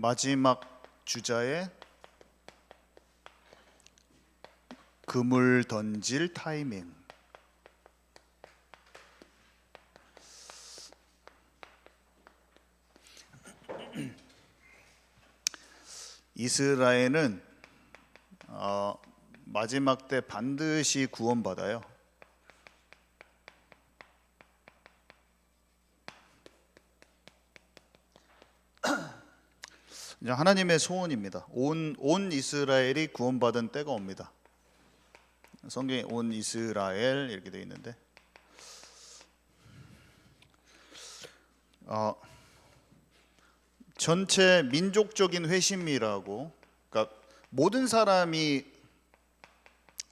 마지막 주자의 금을 던질 타이밍. 이스라엘은 마지막 때 반드시 구원받아요. 하나님의 소원입니다. 온 이스라엘이 구원받은 때가 옵니다. 성경에 온 이스라엘 이렇게 되어 있는데 전체 민족적인 회심이라고, 그러니까 모든 사람이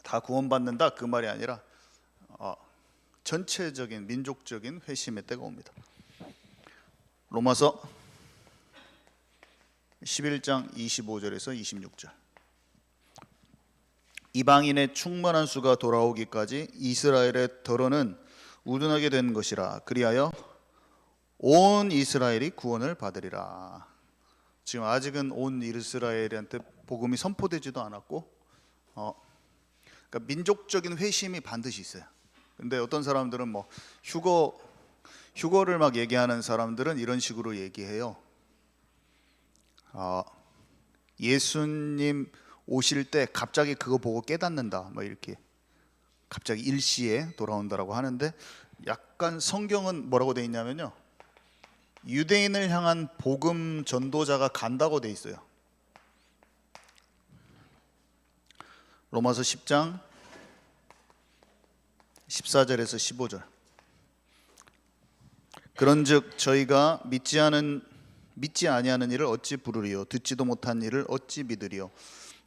다 구원받는다 그 말이 아니라 전체적인 민족적인 회심의 때가 옵니다. 로마서 11장 25절에서 26절. 이방인의 충만한 수가 돌아오기까지 이스라엘의 덜어는 우둔하게 된 것이라. 그리하여 온 이스라엘이 구원을 받으리라. 지금 아직은 온 이스라엘한테 복음이 선포되지도 않았고, 그러니까 민족적인 회심이 반드시 있어요. 근데 어떤 사람들은 뭐 휴거를 막 얘기하는 사람들은 이런 식으로 얘기해요. 예수님 오실 때 갑자기 그거 보고 깨닫는다, 뭐 이렇게 갑자기 일시에 돌아온다라고 하는데, 약간 성경은 뭐라고 돼 있냐면요, 유대인을 향한 복음 전도자가 간다고 돼 있어요. 로마서 10장 14절에서 15절. 그런즉 저희가 믿지 아니하는 일을 어찌 부르리요? 듣지도 못한 일을 어찌 믿으리요?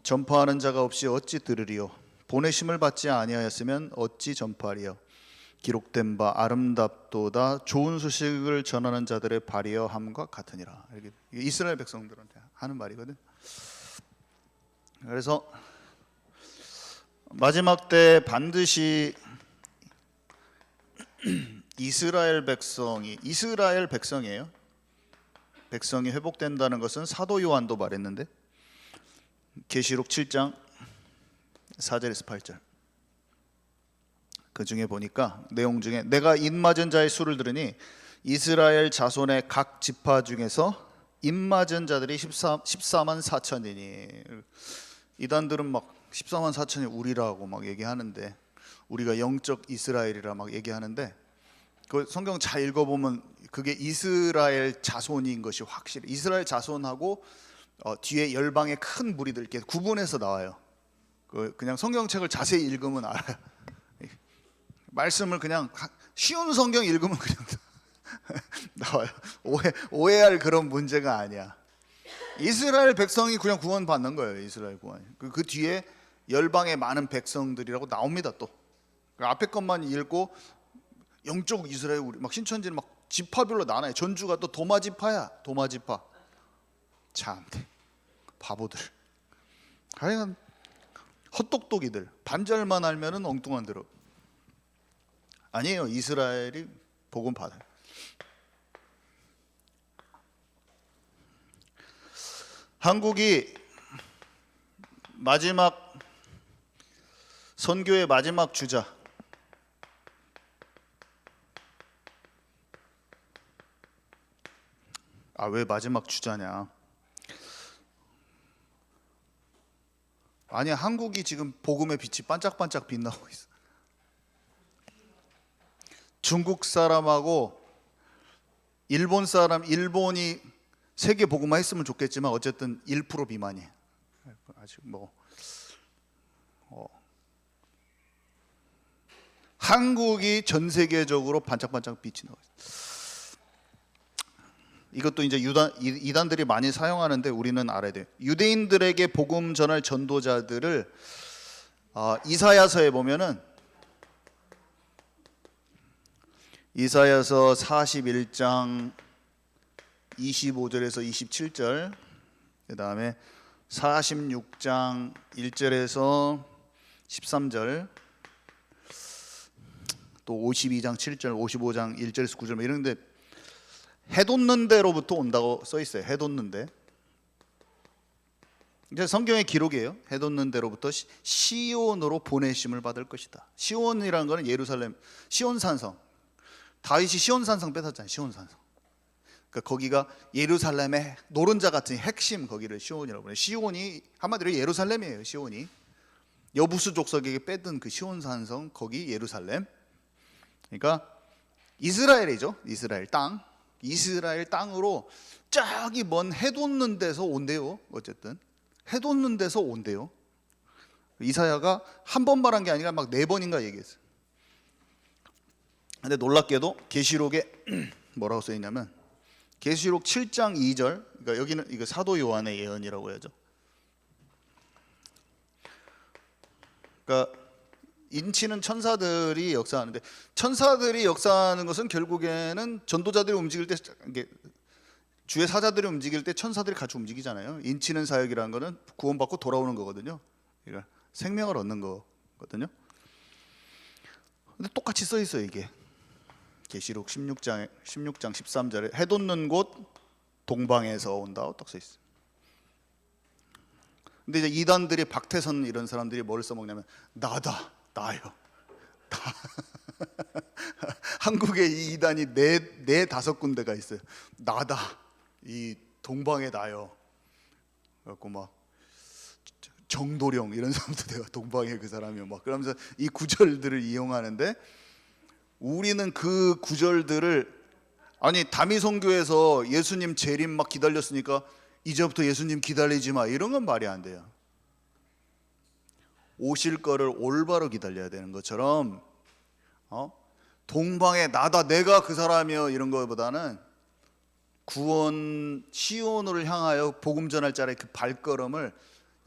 전파하는 자가 없이 어찌 들으리요? 보내심을 받지 아니하였으면 어찌 전파하리요? 기록된 바 아름답도다 좋은 소식을 전하는 자들의 발이여 함과 같으니라. 이게 이스라엘 백성들한테 하는 말이거든. 그래서 마지막 때 반드시 이스라엘 백성이에요. 백성이 회복된다는 것은 사도 요한도 말했는데, 계시록 7장 4절에서 8절. 그 중에 보니까 내용 중에 내가 입맞은 자의 수를 들으니 이스라엘 자손의 각 지파 중에서 입맞은 자들이 14만 4천이니. 이단들은 막 14만 4천이 우리라고 막 얘기하는데, 우리가 영적 이스라엘이라 막 얘기하는데, 그 성경 잘 읽어보면 그게 이스라엘 자손인 것이 확실해. 이스라엘 자손하고 뒤에 열방의 큰 무리들 이렇게 구분해서 나와요. 그냥 성경책을 자세히 읽으면 알아요. 말씀을 그냥 쉬운 성경 읽으면 그냥 나와요. 오해할 그런 문제가 아니야. 이스라엘 백성이 그냥 구원 받는 거예요. 이스라엘 구원. 그 뒤에 열방의 많은 백성들이라고 나옵니다. 또 그 앞에 것만 읽고 영적 이스라엘, 우리 막 신천지는 막 지파별로 나눠요. 전주가 또 도마지파야. 도마지파. 참 바보들. 하여간 헛똑똑이들. 반절만 알면은 엉뚱한 대로. 아니에요. 이스라엘이 복음 받아요. 한국이 마지막 선교의 마지막 주자, 왜 마지막 주자냐? 아니야, 한국이 지금 복음의 빛이 반짝반짝 빛나고 있어. 중국 사람하고 일본이 세계 복음화 했으면 좋겠지만 어쨌든 1% 미만이에요. 아직 한국이 전 세계적으로 반짝반짝 빛이 나고 있어요. 이것도 이제 이단들이 많이 사용하는데 우리는 알아야 돼요. 유대인들에게 복음 전할 전도자들을 이사야서에 보면은, 이사야서 41장 25절에서 27절, 그 다음에 46장 1절에서 13절, 또 52장 7절, 55장 1절에서 9절 이런데 해돋는 데로부터 온다고 써 있어요. 해돋는 데. 이제 성경의 기록이에요. 해돋는 데로부터 시온으로 보내심을 받을 것이다. 시온이라는 거는 예루살렘 시온산성. 다윗이 시온산성 뺏었잖아요. 시온산성. 그러니까 거기가 예루살렘의 노른자 같은 핵심, 거기를 시온이라고 해요. 시온이 한마디로 예루살렘이에요. 시온이 여부수 족속에게 뺏은 그 시온산성, 거기 예루살렘. 그러니까 이스라엘이죠. 이스라엘 땅. 이스라엘 땅으로 저기 먼 해돋는 데서 온대요. 어쨌든 해돋는 데서 온대요. 이사야가 한 번 말한 게 아니라 막 4번인가 얘기했어요. 근데 놀랍게도 계시록에 뭐라고 써 있냐면 계시록 7장 2절, 그러니까 여기는 이거 사도 요한의 예언이라고 해야죠. 그러니까 인치는 천사들이 역사하는데, 천사들이 역사하는 것은 결국에는 전도자들이 움직일 때, 주의 사자들이 움직일 때 천사들이 같이 움직이잖아요. 인치는 사역이라는 거는 구원받고 돌아오는 거거든요. 그러니까 생명을 얻는 거거든요. 근데 똑같이 써 있어요. 이게 계시록 16장 13절에 해돋는 곳 동방에서 온다 딱 써 있어요. 근데 이제 이단들이, 박태선 이런 사람들이 뭘 써먹냐면 나다, 나요. 한국에 이 이단이 네 다섯 군데가 있어요. 나다, 이 동방에 나요. 그래갖고 막 정도령 이런 사람도 내가 동방에 그 사람이요. 막 그러면서 이 구절들을 이용하는데, 우리는 그 구절들을, 아니 다미성교에서 예수님 재림 막 기다렸으니까 이제부터 예수님 기다리지 마, 이런 건 말이 안 돼요. 오실 거를 올바로 기다려야 되는 것처럼 동방에 나다, 내가 그 사람이요, 이런 거보다는 구원 시온을 향하여 복음 전할 자의 그 발걸음을,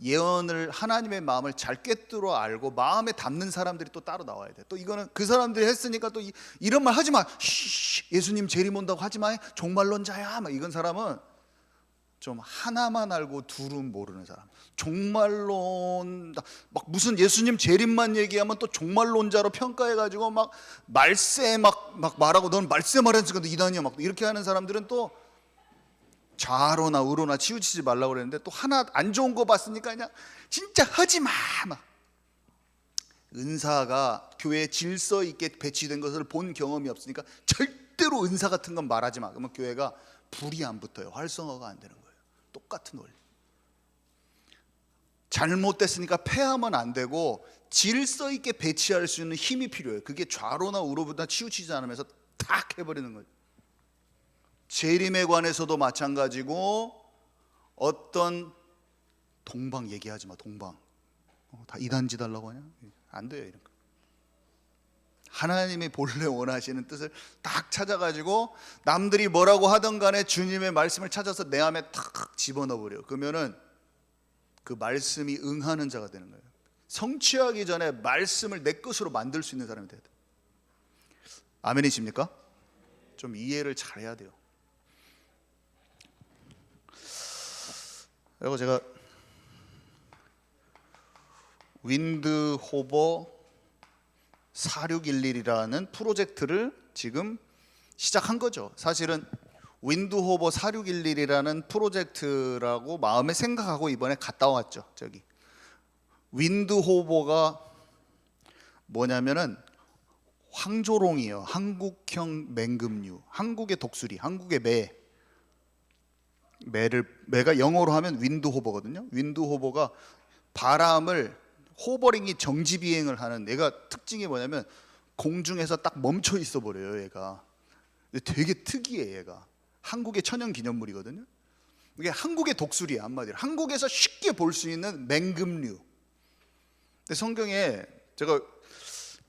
예언을, 하나님의 마음을 잘 꿰뚫어 알고 마음에 담는 사람들이 또 따로 나와야 돼. 또 이거는 그 사람들이 했으니까 또 이런 말 하지 마, 예수님 재림 온다고 하지 마, 종말론자야, 막 이건 사람은 좀 하나만 알고 둘은 모르는 사람. 종말론, 막 무슨 예수님 재림만 얘기하면 또 종말론자로 평가해가지고 막 말세 막 말하고, 넌 말세 말했으니까 너 이단이야, 막 이렇게 하는 사람들은 또 좌로나 우로나 치우치지 말라고 그랬는데, 또 하나 안 좋은 거 봤으니까 그냥 진짜 하지 마, 막. 은사가 교회에 질서 있게 배치된 것을 본 경험이 없으니까 절대로 은사 같은 건 말하지 마. 그러면 교회가 불이 안 붙어요. 활성화가 안 되는 거예요. 똑같은 원리. 잘못됐으니까 폐하면 안 되고 질서 있게 배치할 수 있는 힘이 필요해요. 그게 좌로나 우로보다 치우치지 않으면서 탁 해버리는 거예요. 재림에 관해서도 마찬가지고, 어떤 동방 얘기하지 마, 동방. 다 이단지 달라고 하냐? 안 돼요, 이런 거. 하나님이 본래 원하시는 뜻을 딱 찾아가지고 남들이 뭐라고 하든 간에 주님의 말씀을 찾아서 내 안에 탁 집어넣어 버려. 그러면은 그 말씀이 응하는 자가 되는 거예요. 성취하기 전에 말씀을 내 것으로 만들 수 있는 사람이 돼야 돼. 아멘이십니까? 좀 이해를 잘해야 돼요. 그리고 제가 윈드 호버 4611이라는 프로젝트를 지금 시작한 거죠. 사실은 윈드 호버 4611이라는 프로젝트라고 마음에 생각하고 이번에 갔다 왔죠. 저기 윈드 호버가 뭐냐면은 황조롱이에요. 한국형 맹금류, 한국의 독수리, 한국의 매가 영어로 하면 윈드 호버거든요. 윈드 호버가 바람을, 호버링이 정지 비행을 하는, 얘가 특징이 뭐냐면 공중에서 딱 멈춰 있어 버려요. 얘가 되게 특이해. 얘가 한국의 천연 기념물이거든요. 이게 한국의 독수리야, 한마디로 한국에서 쉽게 볼 수 있는 맹금류. 근데 성경에 제가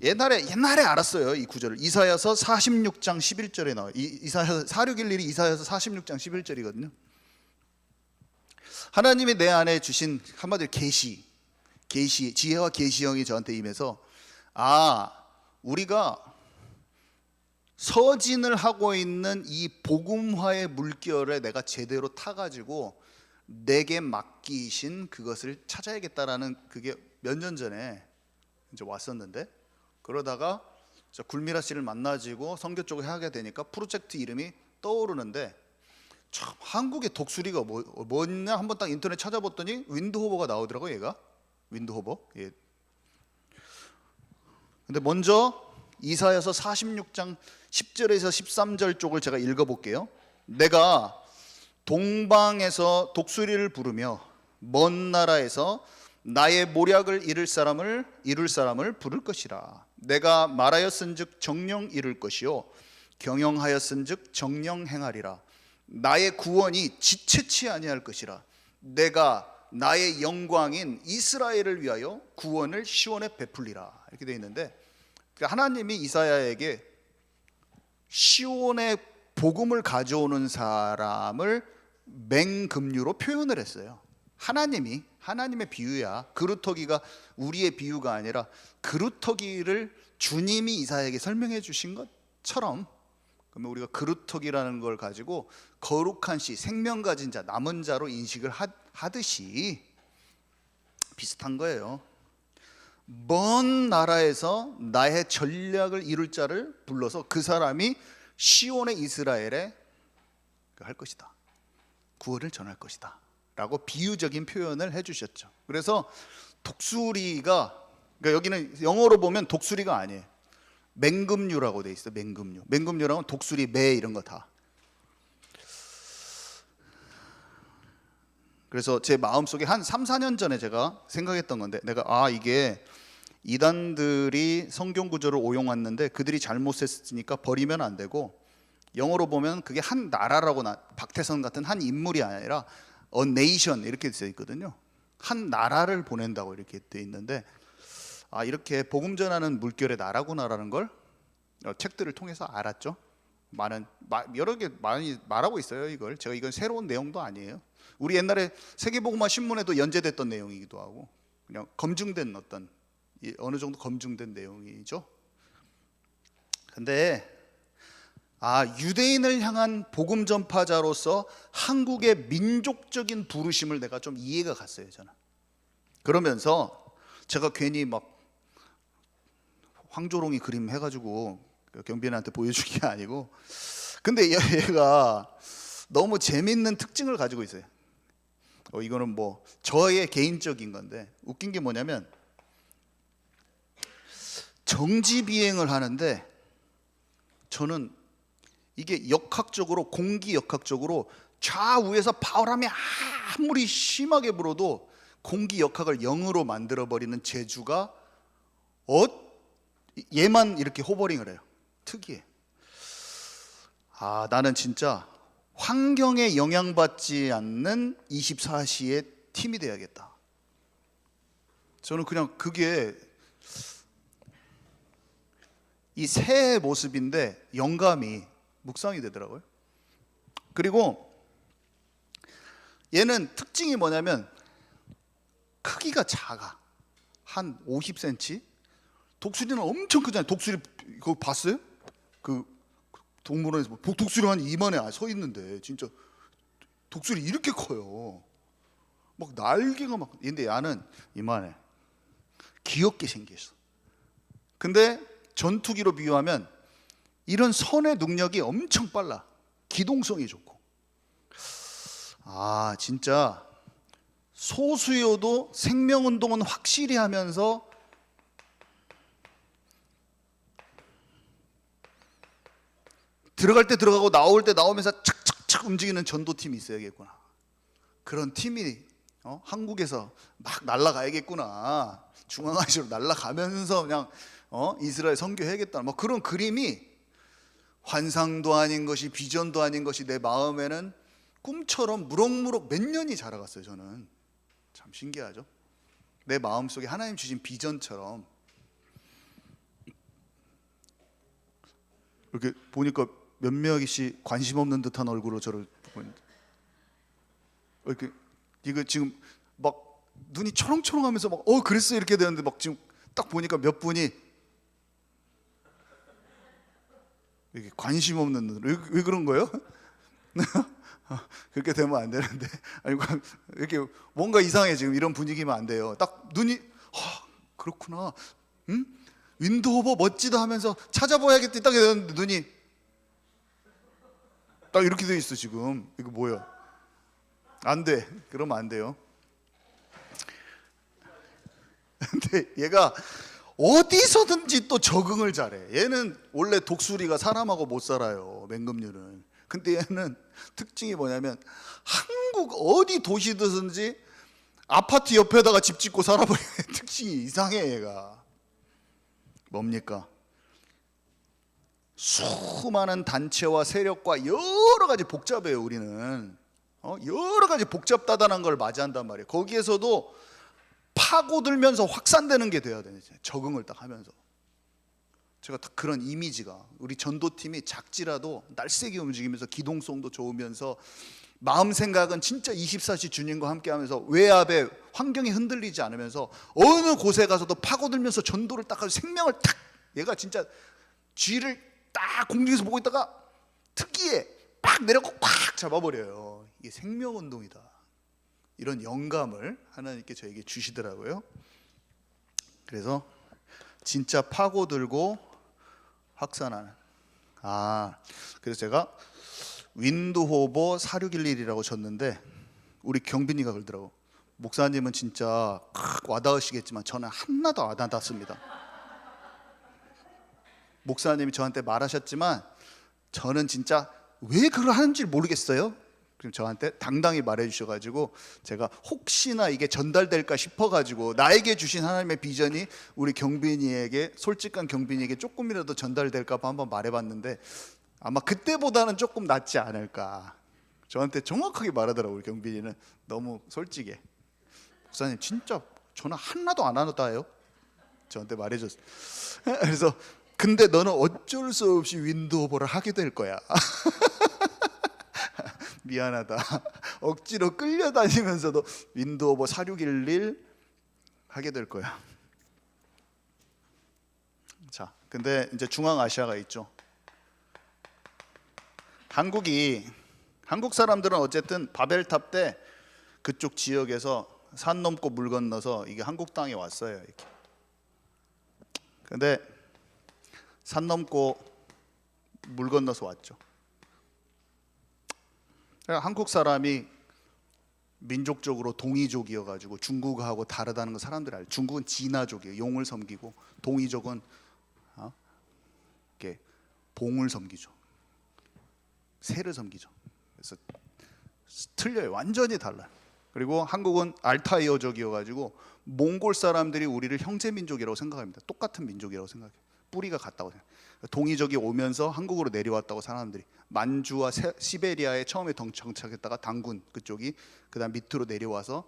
옛날에 알았어요, 이 구절을. 이사야서 46장 11절에 나와요. 이사야서 4611이 이사야서 46장 11절이거든요. 하나님이 내 안에 주신 한마디로 계시, 지혜와 계시형이 저한테 임해서, 우리가 서진을 하고 있는 이 복음화의 물결에 내가 제대로 타가지고 내게 맡기신 그것을 찾아야겠다라는, 그게 몇 년 전에 이제 왔었는데, 그러다가 굴미라 씨를 만나지고 선교 쪽을 하게 되니까 프로젝트 이름이 떠오르는데, 참 한국의 독수리가 뭐냐 한번 딱 인터넷 찾아봤더니 윈드호버가 나오더라고. 얘가 윈드호버. 예. 근데 먼저 이사야서 46장 10절에서 13절 쪽을 제가 읽어볼게요. 내가 동방에서 독수리를 부르며 먼 나라에서 나의 모략을 이룰 사람을 부를 것이라. 내가 말하였은즉 정령 이룰 것이요 경영하였은즉 정령 행하리라. 나의 구원이 지체치 아니할 것이라. 내가 나의 영광인 이스라엘을 위하여 구원을 시온에 베풀리라. 이렇게 되어 있는데 하나님이 이사야에게 시온의 복음을 가져오는 사람을 맹금류로 표현을 했어요. 하나님의 비유야. 그루터기가 우리의 비유가 아니라 그루터기를 주님이 이사야에게 설명해 주신 것처럼, 그러면 우리가 그루터기라는 걸 가지고 거룩한 씨, 생명 가진 자, 남은 자로 인식을 하듯이 비슷한 거예요. 먼 나라에서 나의 전략을 이룰 자를 불러서 그 사람이 시온의 이스라엘에 할 것이다, 구원을 전할 것이다 라고 비유적인 표현을 해주셨죠. 그래서 독수리가, 그러니까 여기는 영어로 보면 독수리가 아니에요. 맹금류라고 돼 있어요. 맹금류라고 독수리, 매 이런 거 다. 그래서 제 마음속에 한 3, 4년 전에 제가 생각했던 건데, 내가 이게 이단들이 성경 구절을 오용했는데 그들이 잘못했으니까 버리면 안 되고, 영어로 보면 그게 한 나라라고, 박태선 같은 한 인물이 아니라 a nation 이렇게 되어 있거든요. 한 나라를 보낸다고 이렇게 되어 있는데, 이렇게 복음 전하는 물결의 나라구나라는 걸 책들을 통해서 알았죠. 여러 개 많이 말하고 있어요. 이건 새로운 내용도 아니에요. 우리 옛날에 세계복음화 신문에도 연재됐던 내용이기도 하고, 그냥 검증된 어느 정도 검증된 내용이죠. 근데 유대인을 향한 복음 전파자로서 한국의 민족적인 부르심을 내가 좀 이해가 갔어요. 저는 그러면서 제가 괜히 막 황조롱이 그림 해가지고 경비인한테 보여준 게 아니고, 근데 얘가 너무 재밌는 특징을 가지고 있어요. 이거는 뭐 저의 개인적인 건데, 웃긴 게 뭐냐면 정지 비행을 하는데, 저는 이게 역학적으로, 공기 역학적으로 좌우에서 바람이 아무리 심하게 불어도 공기 역학을 0으로 만들어버리는 재주가 얘만 이렇게 호버링을 해요. 특이해. 나는 진짜 환경에 영향받지 않는 24시의 팀이 돼야겠다. 저는 그냥 그게 이 새의 모습인데 영감이 묵상이 되더라고요. 그리고 얘는 특징이 뭐냐면 크기가 작아. 한 50cm. 독수리는 엄청 크잖아요. 독수리 그거 봤어요? 그 동물원에서 독수리 한 이만해 서 있는데, 진짜 독수리 이렇게 커요. 막 날개가 막. 근데 얘는 이만해. 귀엽게 생겼어. 근데 전투기로 비유하면 이런 선의 능력이 엄청 빨라. 기동성이 좋고. 진짜 소수여도 생명운동은 확실히 하면서 들어갈 때 들어가고 나올 때 나오면서 착착착 움직이는 전도팀이 있어야겠구나. 그런 팀이 한국에서 막 날아가야겠구나. 중앙아시아로 날아가면서 그냥 이스라엘 선교해야겠다. 뭐 그런 그림이, 환상도 아닌 것이, 비전도 아닌 것이 내 마음에는 꿈처럼 무럭무럭 몇 년이 자라갔어요. 저는 참 신기하죠. 내 마음속에 하나님 주신 비전처럼. 이렇게 보니까 몇몇이 관심 없는 듯한 얼굴로 저를 보는데, 이거 지금 막 눈이 초롱초롱하면서 막 그랬어 이렇게 되는데, 막 지금 딱 보니까 몇 분이 이렇게 관심 없는 눈. 왜 그런 거예요? 그렇게 되면 안 되는데, 아니 이렇게 뭔가 이상해. 지금 이런 분위기면 안 돼요. 딱 눈이 그렇구나. 윈드호버 멋지다 하면서 찾아봐야겠다 딱 되는데 눈이 딱 이렇게 돼 있어 지금. 이거 뭐야? 안 돼. 그러면 안 돼요. 근데 얘가 어디서든지 또 적응을 잘해. 얘는 원래 독수리가 사람하고 못 살아요, 맹금류는. 근데 얘는 특징이 뭐냐면 한국 어디 도시든지 아파트 옆에다가 집 짓고 살아버리는 특징이 이상해. 얘가 뭡니까? 수많은 단체와 세력과 여러 가지 복잡해요. 우리는 여러 가지 복잡다단한 걸 맞이한단 말이에요. 거기에서도 파고들면서 확산되는 게 돼야 되는, 적응을 딱 하면서. 제가 딱 그런 이미지가, 우리 전도팀이 작지라도 날쌔게 움직이면서 기동성도 좋으면서 마음 생각은 진짜 24시 주님과 함께 하면서 외압에 환경이 흔들리지 않으면서 어느 곳에 가서도 파고들면서 전도를 딱 하고 생명을 탁, 얘가 진짜 쥐를 딱 공중에서 보고 있다가 특이에 빡 내려고 꽉 잡아버려요. 이게 생명운동이다. 이런 영감을 하나님께 저에게 주시더라고요. 그래서 진짜 파고들고 확산하는. 그래서 제가 윈드호버 4611이라고 쳤는데 우리 경빈이가 그러더라고. 목사님은 진짜 와닿으시겠지만 저는 하나도 안 와닿았습니다. 목사님이 저한테 말하셨지만 저는 진짜 왜 그걸 하는지 모르겠어요. 그럼 저한테 당당히 말해 주셔가지고 제가 혹시나 이게 전달될까 싶어가지고 나에게 주신 하나님의 비전이 우리 경빈이에게, 솔직한 경빈이에게 조금이라도 전달될까 봐 한번 말해봤는데 아마 그때보다는 조금 낫지 않을까. 저한테 정확하게 말하더라고요. 우리 경빈이는 너무 솔직해. 목사님 진짜 저는 하나도 안 하다요. 저한테 말해줬어요. 그래서 근데 너는 어쩔 수 없이 윈드오버를 하게 될 거야. 미안하다. 억지로 끌려다니면서도 윈드오버 4611 하게 될 거야. 자, 근데 이제 중앙아시아가 있죠. 한국 사람들은 어쨌든 바벨탑 때 그쪽 지역에서 산 넘고 물 건너서 이게 한국 땅에 왔어요. 이렇게. 근데 산 넘고 물 건너서 왔죠. 한국 사람이 민족적으로 동이족이어가지고 중국하고 다르다는 거 사람들이 알죠. 중국은 진화족이에요. 용을 섬기고 동이족은 이렇게 봉을 섬기죠. 새를 섬기죠. 그래서 틀려요. 완전히 달라요. 그리고 한국은 알타이어족이어가지고 몽골 사람들이 우리를 형제민족이라고 생각합니다. 똑같은 민족이라고 생각해요. 뿌리가 같다고 생각해요. 동이족이 오면서 한국으로 내려왔다고 사람들이, 만주와 시베리아에 처음에 정착했다가 당군 그쪽이 그다음 밑으로 내려와서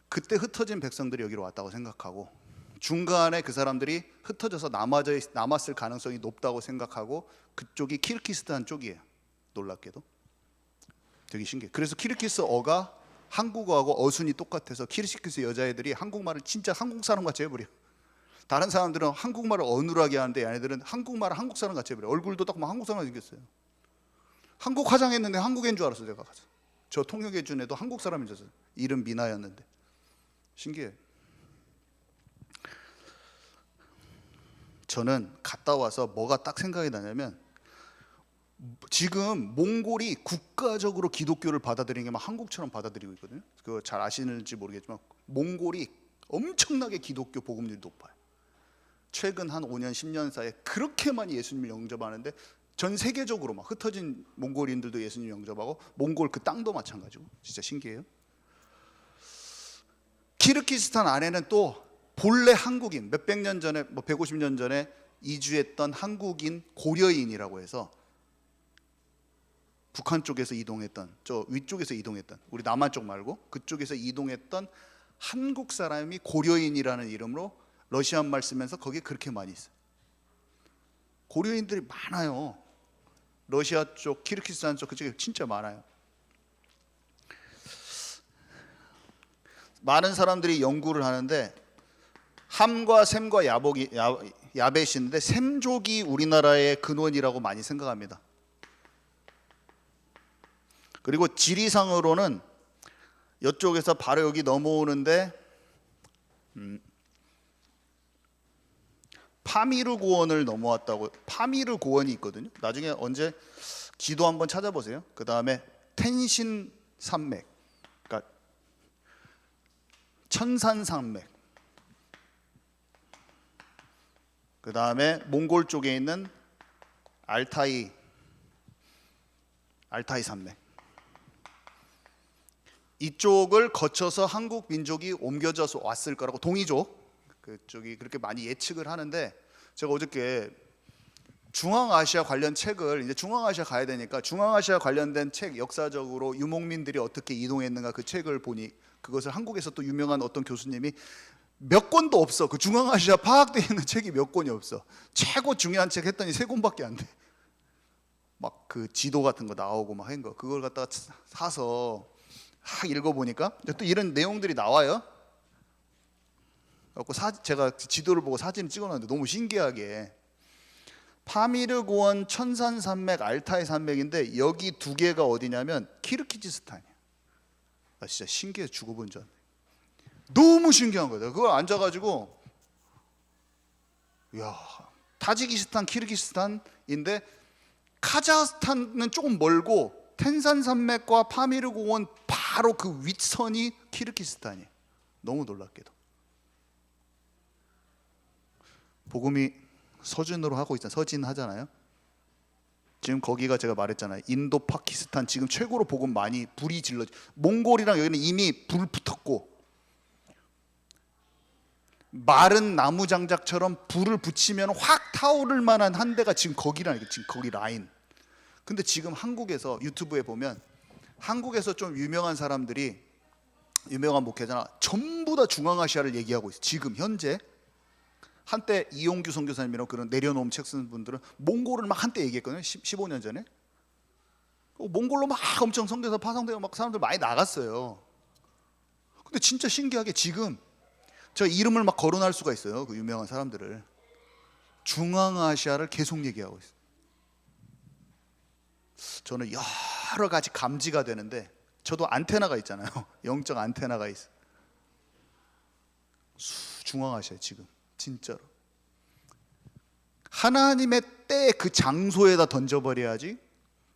그때 흩어진 백성들이 여기로 왔다고 생각하고, 중간에 그 사람들이 흩어져서 남았을 가능성이 높다고 생각하고, 그쪽이 키르기스탄 쪽이에요. 놀랍게도 되게 신기해. 그래서 키르기스어가 한국어하고 어순이 똑같아서 키르기스 여자애들이 한국말을 진짜 한국 사람 같이 해버려. 다른 사람들은 한국말을 어눌하게 하는데 얘네들은 한국말을 한국 사람 같이 해버려. 얼굴도 딱 한국 사람 생겼어요. 한국 화장했는데 한국인 줄 알았어. 제가 가서 저 통역해 준 애도 한국 사람인 줄 알았어요. 이름 미나였는데. 신기해. 저는 갔다 와서 뭐가 딱 생각이 나냐면, 지금 몽골이 국가적으로 기독교를 받아들이는 게 막 한국처럼 받아들이고 있거든요. 그거 잘 아시는지 모르겠지만 몽골이 엄청나게 기독교 복음률이 높아요. 최근 한 5년 10년 사이에 그렇게 많이 예수님을 영접하는데 전 세계적으로 막 흩어진 몽골인들도 예수님 영접하고, 몽골 그 땅도 마찬가지고. 진짜 신기해요. 키르기스탄 안에는 또 본래 한국인, 몇백 년 전에, 뭐 150년 전에 이주했던 한국인 고려인이라고 해서 북한 쪽에서 이동했던, 저 위쪽에서 이동했던, 우리 남한 쪽 말고 그쪽에서 이동했던 한국 사람이 고려인이라는 이름으로 러시안 말 쓰면서 거기에 그렇게 많이 있어요. 고려인들이 많아요. 러시아 쪽, 키르기스탄 쪽 그쪽에 진짜 많아요. 많은 사람들이 연구를 하는데 함과 셈과 야벳인데 셈족이 우리나라의 근원이라고 많이 생각합니다. 그리고 지리상으로는 이쪽에서 바로 여기 넘어오는데 파미르 고원을 넘어왔다고. 파미르 고원이 있거든요. 나중에 언제 지도 한번 찾아보세요. 그 다음에 텐신 산맥, 그러니까 천산 산맥. 그 다음에 몽골 쪽에 있는 알타이 산맥. 이쪽을 거쳐서 한국 민족이 옮겨져서 왔을 거라고 동이족 그쪽이 그렇게 많이 예측을 하는데, 제가 어저께 중앙아시아 관련 책을, 이제 중앙아시아 가야 되니까 중앙아시아 관련된 책, 역사적으로 유목민들이 어떻게 이동했는가 그 책을 보니, 그것을 한국에서 또 유명한 어떤 교수님이 몇 권도 없어. 그 중앙아시아 파악되어 있는 책이 몇 권이 없어. 최고 중요한 책 했더니 3권밖에 안 돼. 막 그 지도 같은 거 나오고 막 한 거, 그걸 갖다가 사서 읽어보니까 또 이런 내용들이 나와요. 제가 지도를 보고 사진을 찍어놨는데 너무 신기하게 파미르 고원, 천산 산맥, 알타이 산맥인데 여기 두 개가 어디냐면 키르기즈스탄이야. 나 진짜 신기해 죽어본 줄 알았네. 너무 신기한 거예요. 그걸 앉아가지고 야, 타지키스탄, 키르기스탄인데 카자흐스탄은 조금 멀고 텐산 산맥과 파미르 고원 바로 그 윗선이 키르기스탄이에요. 너무 놀랍게도. 복음이 서준으로 하고 있잖아요. 서진하잖아요. 지금 거기가 제가 말했잖아요. 인도, 파키스탄 지금 최고로 복음 많이 불이 질러지. 몽골이랑 여기는 이미 불 붙었고, 마른 나무 장작처럼 불을 붙이면 확 타오를 만한 한 대가 지금 거기라는, 지금 거기 라인. 근데 지금 한국에서 유튜브에 보면 한국에서 좀 유명한 사람들이, 유명한 목회자나 전부 다 중앙아시아를 얘기하고 있어요. 지금 현재. 한때 이용규 선교사님이랑 그런 내려놓은 책 쓰는 분들은 몽골을 막 한때 얘기했거든요. 15년 전에. 몽골로 막 엄청 선교사 파송되고 막 사람들 많이 나갔어요. 근데 진짜 신기하게 지금 저 이름을 막 거론할 수가 있어요. 그 유명한 사람들을. 중앙아시아를 계속 얘기하고 있어요. 저는 여러 가지 감지가 되는데, 저도 안테나가 있잖아요. 영적 안테나가 있어. 중앙아시아 지금 진짜로 하나님의 때 그 장소에다 던져버려야지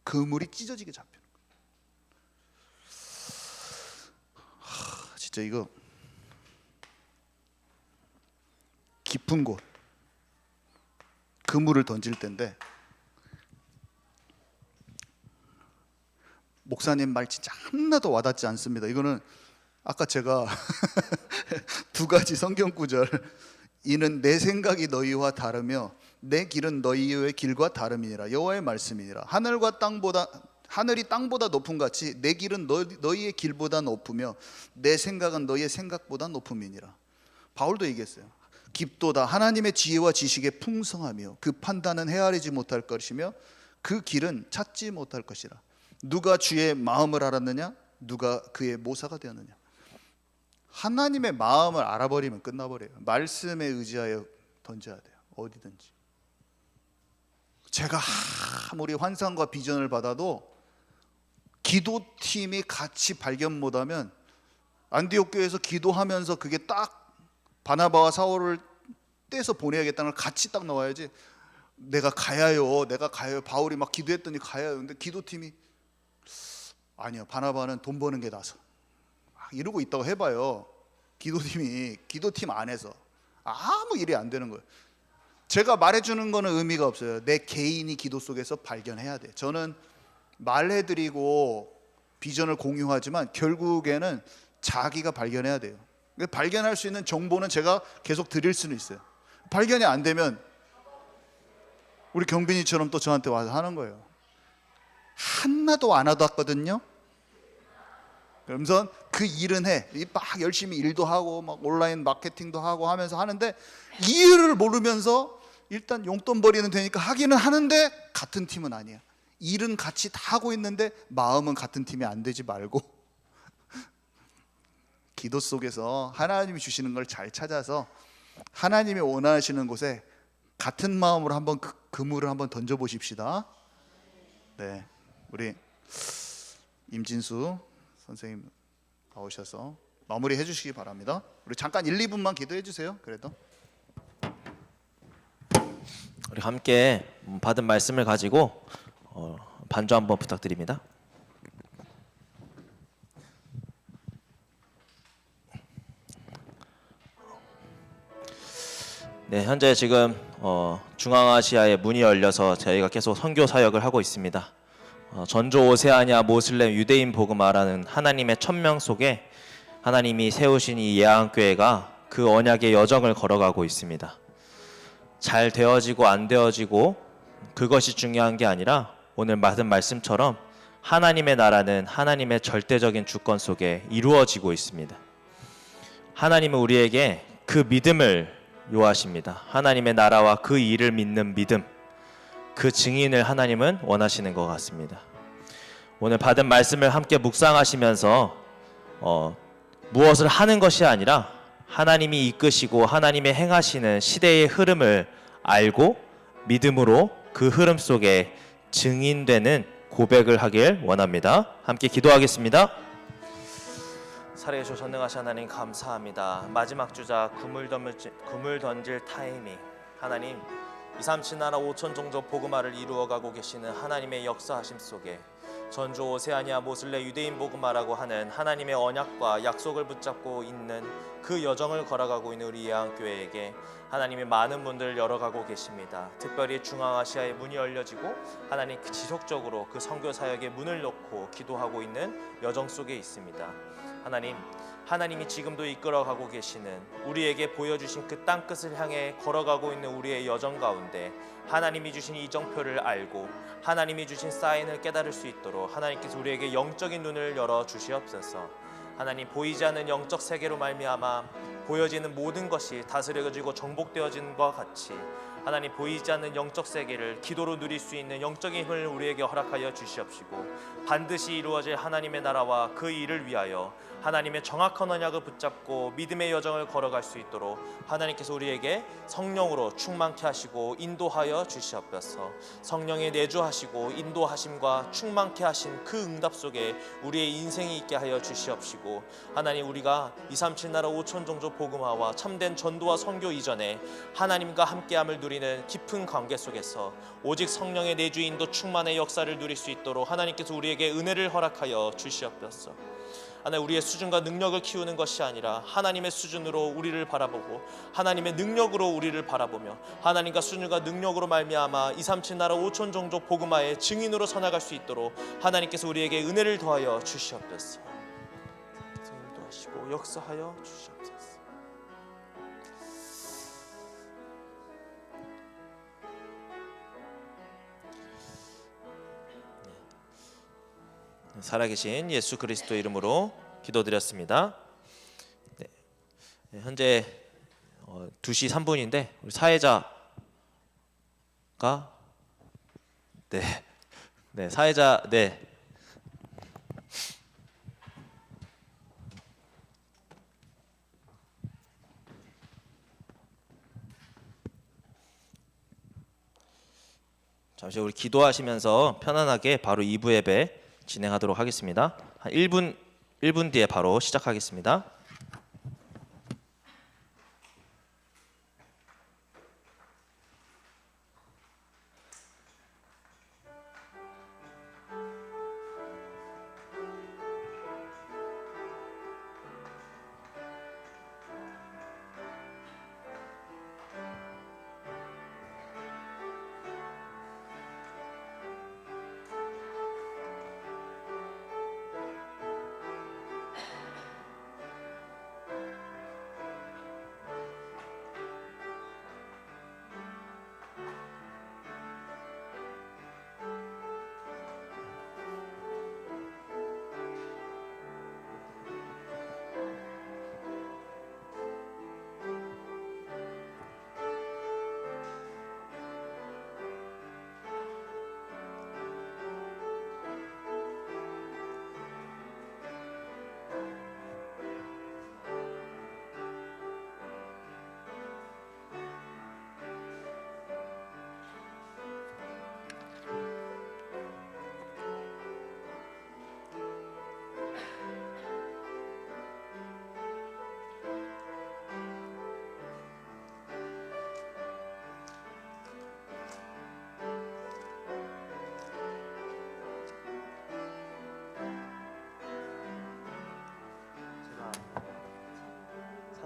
그물이 찢어지게 잡히는 거예요. 진짜 이거 깊은 곳 그물을 던질 텐데, 목사님 말 진짜 하나도 와닿지 않습니다. 이거는 아까 제가 두 가지 성경 구절, 이는 내 생각이 너희와 다르며 내 길은 너희의 길과 다름이니라. 여호와의 말씀이니라. 하늘이 땅보다 높음 같이 내 길은 너희의 길보다 높으며 내 생각은 너희의 생각보다 높음이니라. 바울도 얘기했어요. 깊도다. 하나님의 지혜와 지식의 풍성하며 그 판단은 헤아리지 못할 것이며 그 길은 찾지 못할 것이라. 누가 주의 마음을 알았느냐? 누가 그의 모사가 되었느냐? 하나님의 마음을 알아버리면 끝나버려요. 말씀에 의지하여 던져야 돼요. 어디든지. 제가 아무리 환상과 비전을 받아도 기도팀이 같이 발견 못하면, 안디옥 교회에서 기도하면서 그게 딱 바나바와 사울을 떼서 보내야겠다는 걸 같이 딱 나와야지, 내가 가야요 바울이 막 기도했더니 가야요. 근데 기도팀이 아니요, 바나바는 돈 버는 게 나서 이러고 있다고 해봐요. 기도팀 안에서 아무 일이 안 되는 거예요. 제가 말해주는 거는 의미가 없어요. 내 개인이 기도 속에서 발견해야 돼. 저는 말해드리고 비전을 공유하지만 결국에는 자기가 발견해야 돼요. 발견할 수 있는 정보는 제가 계속 드릴 수는 있어요. 발견이 안 되면 우리 경빈이처럼 또 저한테 와서 하는 거예요. 하나도 안 와닿거든요. 그러면서 그 일은 해. 막 열심히 일도 하고 막 온라인 마케팅도 하고 하면서 하는데, 이 일을 모르면서 일단 용돈 벌이는 되니까 하기는 하는데 같은 팀은 아니야. 일은 같이 다 하고 있는데 마음은 같은 팀이 안 되지 말고 기도 속에서 하나님이 주시는 걸 잘 찾아서 하나님이 원하시는 곳에 같은 마음으로 한번 그물을 한번 던져 보십시다. 네, 우리 임진수 선생님 나오셔서 마무리 해주시기 바랍니다. 우리 잠깐 1, 2분만 기도해 주세요. 그래도 우리 함께 받은 말씀을 가지고 반주 한번 부탁드립니다. 네, 현재 지금 중앙아시아에 문이 열려서 저희가 계속 선교 사역을 하고 있습니다. 전조 오세아니아 모슬렘 유대인 복음화라는 하나님의 천명 속에 하나님이 세우신 이 예안교회가 그 언약의 여정을 걸어가고 있습니다. 잘 되어지고 안 되어지고 그것이 중요한 게 아니라 오늘 받은 말씀처럼 하나님의 나라는 하나님의 절대적인 주권 속에 이루어지고 있습니다. 하나님은 우리에게 그 믿음을 요하십니다. 하나님의 나라와 그 일을 믿는 믿음, 그 증인을 하나님은 원하시는 것 같습니다. 오늘 받은 말씀을 함께 묵상하시면서 무엇을 하는 것이 아니라 하나님이 이끄시고 하나님의 행하시는 시대의 흐름을 알고 믿음으로 그 흐름 속에 증인되는 고백을 하길 원합니다. 함께 기도하겠습니다. 살아계시고 전능하신 하나님 감사합니다. 마지막 주자 그물 던질 타이밍, 하나님 237 나라 5천 종족 복음화를 이루어가고 계시는 하나님의 역사하심 속에 전주 오세아니아 모슬레 유대인 복음화라고 하는 하나님의 언약과 약속을 붙잡고 있는 그 여정을 걸어가고 있는 우리 예안교회에게 하나님이 많은 문들을 열어가고 계십니다. 특별히 중앙아시아의 문이 열려지고 하나님 지속적으로 그 선교 사역의 문을 놓고 기도하고 있는 여정 속에 있습니다. 하나님이 지금도 이끌어가고 계시는 우리에게 보여주신 그 땅끝을 향해 걸어가고 있는 우리의 여정 가운데 하나님이 주신 이정표를 알고 하나님이 주신 사인을 깨달을 수 있도록 하나님께서 우리에게 영적인 눈을 열어 주시옵소서. 하나님, 보이지 않는 영적 세계로 말미암아 보여지는 모든 것이 다스려지고 정복되어지는 것과 같이 하나님, 보이지 않는 영적 세계를 기도로 누릴 수 있는 영적인 힘을 우리에게 허락하여 주시옵시고 반드시 이루어질 하나님의 나라와 그 일을 위하여 하나님의 정확한 언약을 붙잡고 믿음의 여정을 걸어갈 수 있도록 하나님께서 우리에게 성령으로 충만케 하시고 인도하여 주시옵소서. 성령의 내주하시고 인도하심과 충만케 하신 그 응답 속에 우리의 인생이 있게 하여 주시옵시고 하나님, 우리가 237 나라 5천 종족 복음화와 참된 전도와 선교 이전에 하나님과 함께함을 누리는 깊은 관계 속에서 오직 성령의 내주 인도 충만의 역사를 누릴 수 있도록 하나님께서 우리에게 은혜를 허락하여 주시옵소서. 하나님, 우리의 수준과 능력을 키우는 것이 아니라 하나님의 수준으로 우리를 바라보고 하나님의 능력으로 우리를 바라보며 하나님과 수준과 능력으로 말미암아 237 나라 5천 종족 복음화의 증인으로 서나갈 수 있도록 하나님께서 우리에게 은혜를 더하여 주시옵소서. 은혜를 더하시고 역사하여 주시옵소서. 살아계신 예수 그리스도 이름으로 기도드렸습니다. 네. 현재 2시 3분인데 우리 사회자가 사회자 잠시 우리 기도하시면서 편안하게 바로 2부 예배 진행하도록 하겠습니다. 한 1분 뒤에 바로 시작하겠습니다.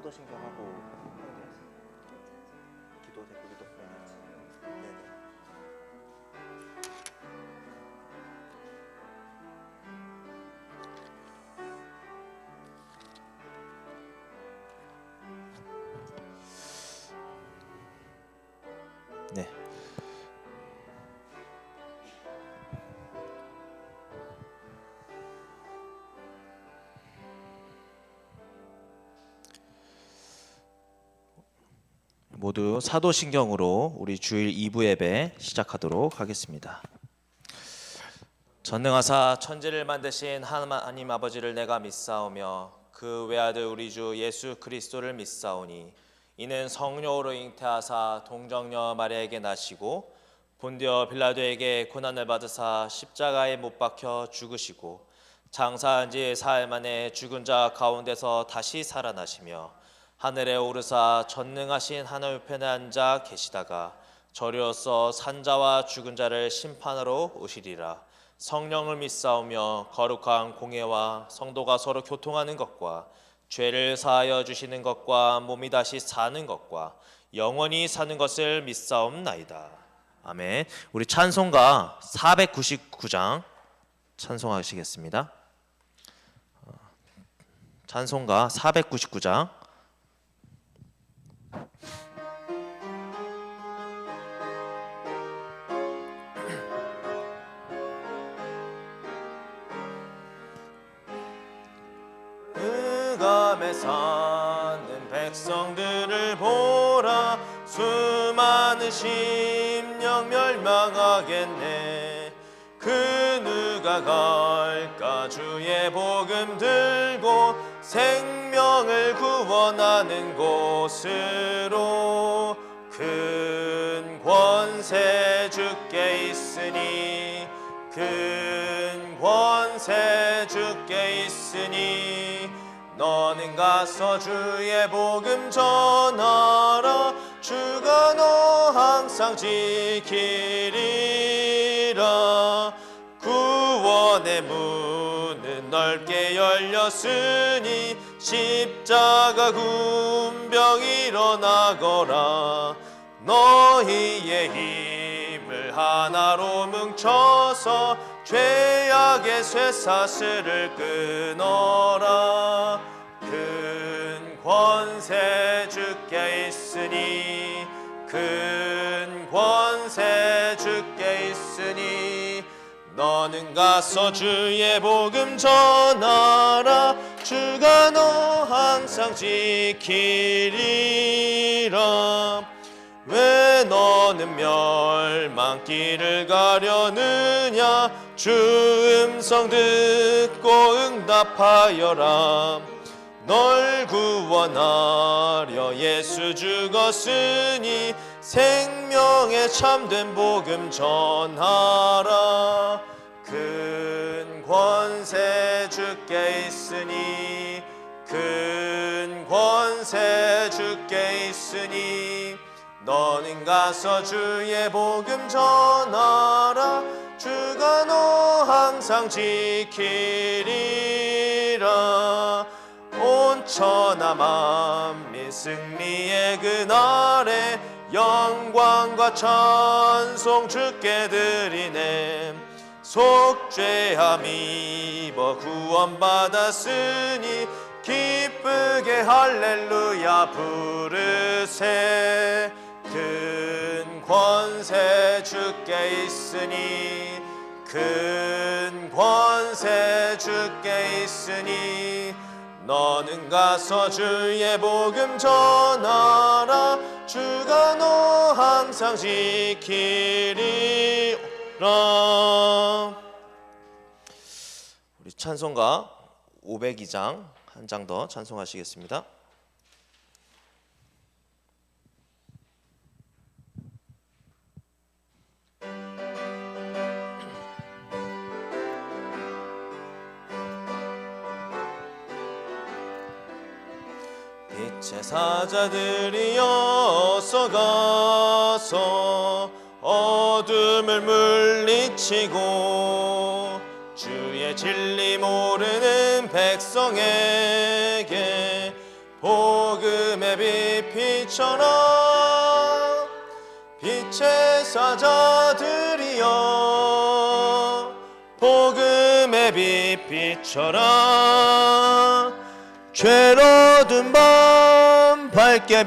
사도신경하고 하는데 기도 됐고 기도 프레임이었지. 네네. 네. 모두 사도신경으로 우리 주일 2부 예배 시작하도록 하겠습니다. 전능하사 천지를 만드신 하나님 아버지를 내가 믿사오며 그 외아들 우리 주 예수 그리스도를 믿사오니 이는 성령으로 잉태하사 동정녀 마리아에게 나시고 본디오 빌라도에게 고난을 받으사 십자가에 못 박혀 죽으시고 장사한 지 사흘 만에 죽은 자 가운데서 다시 살아나시며 하늘에 오르사 전능하신 하늘 우편에 앉아 계시다가 저리로서 산자와 죽은 자를 심판하러 오시리라. 성령을 믿사오며 거룩한 공예와 성도가 서로 교통하는 것과 죄를 사하여 주시는 것과 몸이 다시 사는 것과 영원히 사는 것을 믿사옵나이다. 아멘. 우리 찬송가 499장 찬송하시겠습니다. 찬송가 499장 흑암에 사는 백성들을 보라. 수많은 심령 멸망하겠네. 그 누가 갈까 주의 복음 들고 생명을 구원하는 곳으로. 큰 권세 주께 있으니 큰 권세 주께 있으니 너는 가서 주의 복음 전하라. 주가 너 항상 지키리라. 구원의 문은 넓게 열렸으니 십자가 군병 일어나거라. 너희의 힘을 하나로 뭉쳐서 죄악의 쇠사슬을 끊어라. 큰 권세 주께 있으니 큰 권세 주께 있으니 너는 가서 주의 복음 전하라. 주가 너 항상 지키리라. 왜 너는 멸망길을 가려느냐. 주 음성 듣고 응답하여라. 널 구원하려 예수 죽었으니 생명의 참된 복음 전하라. 큰 권세 주께 있으니 큰 권세 주께 있으니 너는 가서 주의 복음 전하라. 주가 너 항상 지키리라. 온 천하 만민 승리의 그날에 영광과 찬송 주께 드리네. 속죄함 입어 구원받았으니 기쁘게 할렐루야 부르세. 큰 권세 주께 있으니 큰 권세 주께 있으니 너는 가서 주의 복음 전하라. 주가 너 항상 지키리라. 우리 찬송가 502장 한 장 더 찬송하시겠습니다. 빛의 사자들이어서 가서 어둠을 물리치고 주의 진리 모르는 백성에게 복음 빛처럼 빛의 사자들이여 복음의 빛처럼 죄로 든 밤 밝게